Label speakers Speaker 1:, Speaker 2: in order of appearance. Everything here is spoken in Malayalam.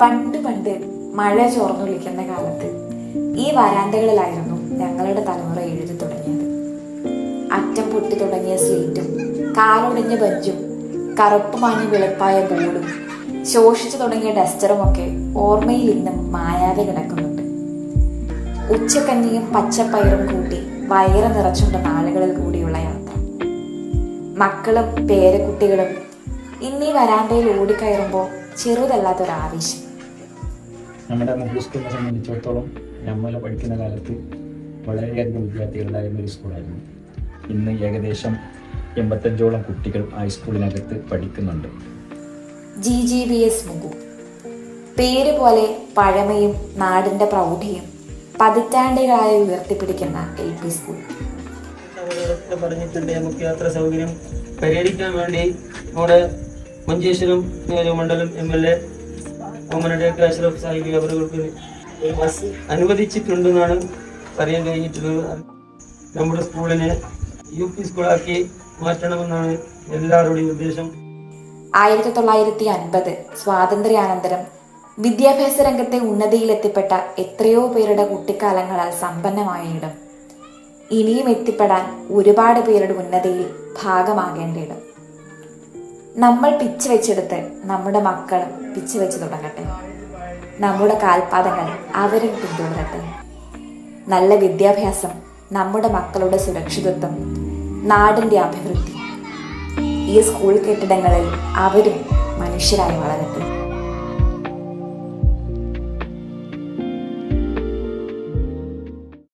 Speaker 1: പണ്ട് പണ്ട് മഴ ചോർന്നൊലിക്കുന്ന കാലത്ത് ഈ വരാന്തകളിലായിരുന്നു ഞങ്ങളുടെ തലമുറ എഴുതി തുടങ്ങിയത്. അറ്റം പൊട്ടി തുടങ്ങിയ സ്ലേറ്റും കാലൊടിഞ്ഞ ബെഞ്ചും കറുപ്പ് മാഞ്ഞ വെളുപ്പായ ബോർഡും ശോഷിച്ചു തുടങ്ങിയ ഡസ്റ്ററുമൊക്കെ ഓർമ്മയിൽ ഇന്നും മായാതെ കിടക്കുന്നുണ്ട്. ഉച്ചക്കഞ്ഞിയും പച്ചപ്പയറും കൂട്ടി വയറ് നിറച്ചുണ്ട നാളുകളിൽ കൂടിയുള്ള യാത്ര. മക്കളും പേരക്കുട്ടികളും ഇന്നീ വരാന്തയിൽ ഓടിക്കയറുമ്പോൾ ചെറുതല്ലാത്തൊരാവേശം.
Speaker 2: നമ്മുടെ മുമ്പ് സ്കൂളിനെ സംബന്ധിച്ചിടത്തോളം നമ്മൾ പഠിക്കുന്ന കാലത്ത് വളരെയധികം വിദ്യാർത്ഥികളുണ്ടായിരുന്ന ഒരു സ്കൂളായിരുന്നു. ഇന്ന് ഏകദേശം 85ഓളം കുട്ടികൾ ഹൈസ്കൂളിനകത്ത് പഠിക്കുന്നുണ്ട്.
Speaker 1: GGVS മുഗു, പേര് പോലെ പഴമയും നാടിൻ്റെ പ്രൗഢിയും പതിറ്റാണ്ടുകളായി ഉയർത്തിപ്പിടിക്കുന്ന LP സ്കൂൾ.
Speaker 3: പറഞ്ഞിട്ടുണ്ട് നമുക്ക് യാത്രാ സൗകര്യം പരിഹരിക്കാൻ വേണ്ടി നമ്മുടെ മഞ്ചേശ്വരം നിയോജകമണ്ഡലം MLA ഓമനഡേക്ക് അഷ്റഫ് സാഹിബ് അവർക്ക് ഒരു ബസ് അനുവദിച്ചിട്ടുണ്ടെന്നാണ് പറയാൻ കഴിഞ്ഞിട്ടുള്ളത്. നമ്മുടെ സ്കൂളിനെ UP സ്കൂളാക്കി മാറ്റണമെന്നാണ് എല്ലാവരുടെയും ഉദ്ദേശം.
Speaker 1: 1950 സ്വാതന്ത്ര്യാനന്തരം വിദ്യാഭ്യാസ രംഗത്തെ ഉന്നതിയിലെത്തിപ്പെട്ട എത്രയോ പേരുടെ കുട്ടിക്കാലങ്ങളാൽ സമ്പന്നമായ ഇടം, ഇനിയും എത്തിപ്പെടാൻ ഒരുപാട് പേരുടെ ഉന്നതിയിൽ ഭാഗമാകേണ്ട ഇടം. നമ്മൾ പിച്ച് വെച്ചെടുത്ത് നമ്മുടെ മക്കളും പിച്ച് വെച്ച് തുടങ്ങട്ടെ. നമ്മുടെ കാൽപാദങ്ങൾ അവരും പിന്തുടരട്ടെ. നല്ല വിദ്യാഭ്യാസം, നമ്മുടെ മക്കളുടെ സുരക്ഷിതത്വം, നാടിൻ്റെ അഭിവൃദ്ധി. ഈ സ്കൂൾ കെട്ടിടങ്ങളിൽ അവരും മനുഷ്യരായി വളരട്ടെ.